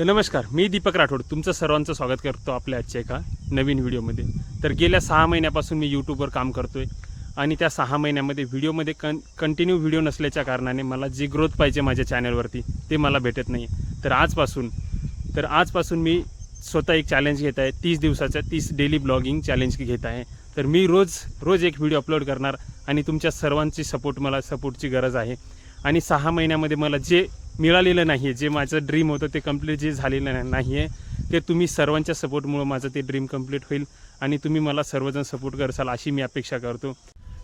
तर नमस्कार, मी दीपक राठोड तुमचं सर्वांचं स्वागत करतो आपल्या आजच्या एका नवीन व्हिडिओमध्ये। तर गेल्या 6 महिन्यापासून मी यूट्यूबवर काम करतोय आणि त्या 6 महिन्यामध्ये व्हिडिओमध्ये कंटिन्यू व्हिडिओ नसल्याच्या कारणाने मला जी ग्रोथ पाहिजे माझ्या चॅनलवरती ते मला भेटत नाही। तर आजपासून मी स्वतः एक चॅलेंज घेत आहे, 30 दिवसाचा 30 डेली ब्लॉगिंग चॅलेंज घेत आहे। तर मी रोज एक व्हिडिओ अपलोड करणार आणि तुमच्या सर्वांची सपोर्टची गरज आहे। आणि 6 महिन्यामध्ये मला जे मिळालेलं नाही आहे, जे माझं ड्रीम होतं ते कंप्लीट जे झालेलं नाही आहे, ते तुम्ही सर्वांच्या सपोर्टमुळे माझं ते ड्रीम कंप्लीट होईल आणि तुम्ही मला सर्वजण सपोर्ट करसाल अशी मी अपेक्षा करतो।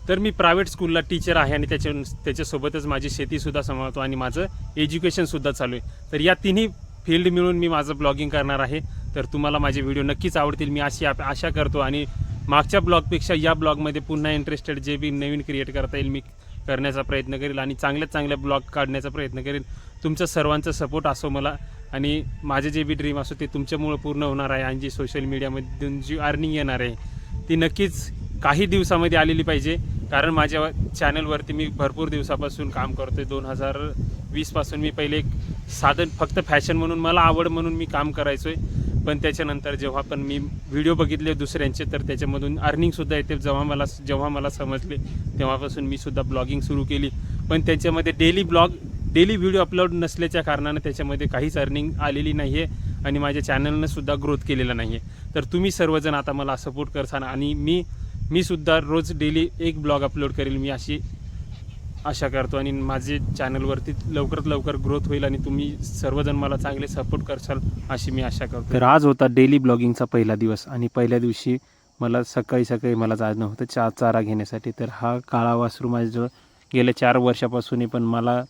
तर मी प्रायव्हेट स्कूलला टीचर आहे आणि त्याच्यासोबतच माझी शेतीसुद्धा सांभाळतो आणि माझं एज्युकेशनसुद्धा चालू आहे। तर या तिन्ही फील्ड मिळून मी माझं ब्लॉगिंग करणार आहे। तर तुम्हाला माझे व्हिडिओ नक्कीच आवडतील मी अशी आशा करतो आणि मागच्या ब्लॉगपेक्षा या ब्लॉगमध्ये पुन्हा इंटरेस्टेड जे बी नवीन क्रिएट करता येईल मी करण्याचा प्रयत्न करेल आणि चांगल्या ब्लॉग काढण्याचा प्रयत्न करेल। तुमचं सर्वांचं सपोर्ट असो मला आणि माझे जे बी ड्रीम असो ते तुमच्यामुळे पूर्ण होणार आहे आणि जी सोशल मीडियामधून जी अर्निंग येणार आहे ती नक्कीच काही दिवसामध्ये आलेली पाहिजे। कारण माझ्या चॅनलवरती मी भरपूर दिवसापासून काम करतो आहे। 2020 पासून मी पहिले एक साधन फक्त फॅशन म्हणून मला आवड म्हणून मी काम करायचो आहे, पण त्याच्यानंतर जेव्हा पण मी व्हिडिओ बघितले दुसऱ्यांचे तर त्याच्यामधून अर्निंगसुद्धा येते। जेव्हा मला समजले तेव्हापासून मी सुद्धा ब्लॉगिंग सुरू केली, पण त्याच्यामध्ये डेली व्हिडिओ अपलोड नसल्याच्या कारणाने त्याच्यामध्ये काहीच अर्निंग आलेली नाही आहे आणि माझ्या चॅनलनं सुद्धा ग्रोथ केलेला नाही आहे। तर तुम्ही सर्वजण आता मला सपोर्ट करसान आणि मी सुद्धा रोज डेली एक ब्लॉग अपलोड करेल मी अशी आशा करतो आणि माझे चॅनलवरती लवकरात लवकर ग्रोथ होईल आणि तुम्ही सर्वजण मला चांगले सपोर्ट करसाल अशी मी आशा करतो। तर आज होता डेली ब्लॉगिंगचा पहिला दिवस आणि पहिल्या दिवशी मला सकाळी मला जाणं होतं चारा घेण्यासाठी। तर हा काळा वासरू माझ्याजवळ गेल्या 4 वर्षापासून पण मला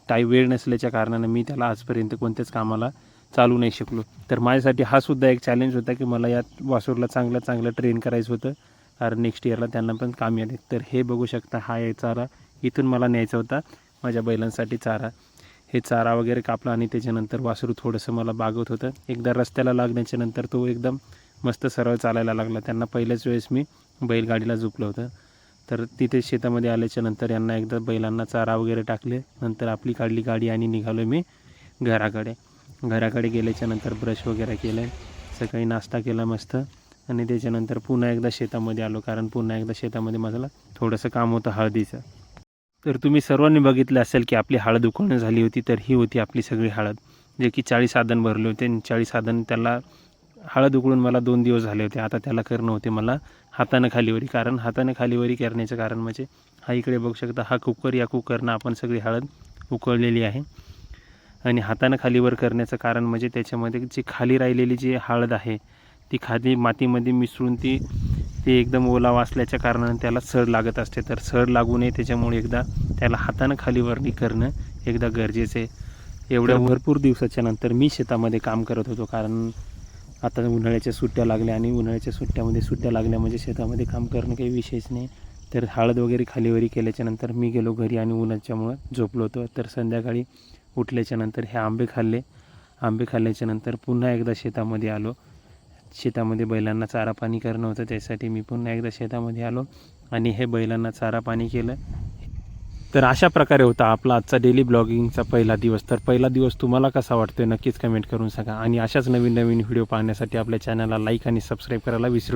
वेळ नसल्याच्या कारणाने मी त्याला आजपर्यंत कोणत्याच कामाला चालू नाही शकलो। तर माझ्यासाठी हा सुद्धा एक चॅलेंज होता की मला या वासरूला चांगलं ट्रेन करायचं होतं, कारण नेक्स्ट इयरला त्यांना पण काम येते। तर हे बघू शकता हा आहे चारा, इथून मला न्यायचा होता माझ्या बैलांसाठी चारा। हे चारा वगैरे कापला आणि त्याच्यानंतर वासरू थोडंसं मला बागवत होतं। एकदा रस्त्याला लागण्याच्या नंतर तो एकदम मस्त सरळ चालायला लागला। त्यांना पहिल्याच वेळेस मी बैलगाडीला झोपलं होतं। तर तिथे शेतामध्ये आल्याच्या नंतर यांना एकदा बैलांना चारा वगैरे टाकले, नंतर आपली काढली गाडी आणि निघालो मी घराकडे गेल्याच्या नंतर ब्रश वगैरे केलं, सकाळी नाश्ता केला मस्त आणि त्याच्यानंतर पुन्हा एकदा शेतामध्ये आलो, कारण पुन्हा एकदा शेतामध्ये मला थोडंसं काम होतं हळदीचं। तर तुम्ही सर्वांनी बघितलं असेल की आपली हळद उकळणं झाली होती, तर ही होती आपली सगळी हळद जे की 40 आदन भरले होते। 40 आदन त्याला हळद उकळून मला 2 दिवस झाले होते। आता त्याला करणं होते मला हातानं खालीवरी, कारण हातानं खालीवरी करण्याचं कारण म्हणजे हा इकडे बघू शकता हा कुकर, या कुकरनं आपण सगळी हळद उकळलेली आहे आणि हातानं खालीवर करण्याचं कारण म्हणजे त्याच्यामध्ये जी खाली राहिलेली जी हळद आहे ती खाली मातीमध्ये मिसळून ती एकदम ओलावा असल्याच्या कारणाने त्याला सड लागत असते। तर सड लागू नये त्याच्यामुळे एकदा त्याला हातानं खालीवरणी करणं एकदा गरजेचं आहे। एवढ्या भरपूर दिवसाच्या नंतर मी शेतामध्ये काम करत होतो, कारण आता उन्हाळ्याच्या सुट्ट्या लागल्या आणि उन्हाळ्याच्या सुट्ट्या लागल्या म्हणजे शेतामध्ये काम करणं काही विशेष नाही। तर हळद वगैरे खालीवरी केल्याच्या नंतर मी गेलो घरी आणि उन्हाच्यामुळं झोपलो होतो। तर संध्याकाळी उठल्याच्या नंतर हे आंबे खाल्ल्याच्या नंतर पुन्हा एकदा शेतामध्ये आलो। शेतामध्ये बैलांना चारा पाणी करणं होतं, त्यासाठी मी पुन्हा एकदा शेतामध्ये आलो आणि हे बैलांना चारा पाणी केलं। तर अशा प्रकारे होता आपला आजचा डेली ब्लॉगिंगचा पहिला दिवस। तर पहिला दिवस तुम्हाला कसा वाटतोय नक्कीच कमेंट करून सांगा आणि अशाच नवीन व्हिडिओ पाहण्यासाठी आपल्या चॅनलला लाईक आणि सबस्क्राईब करायला विसरू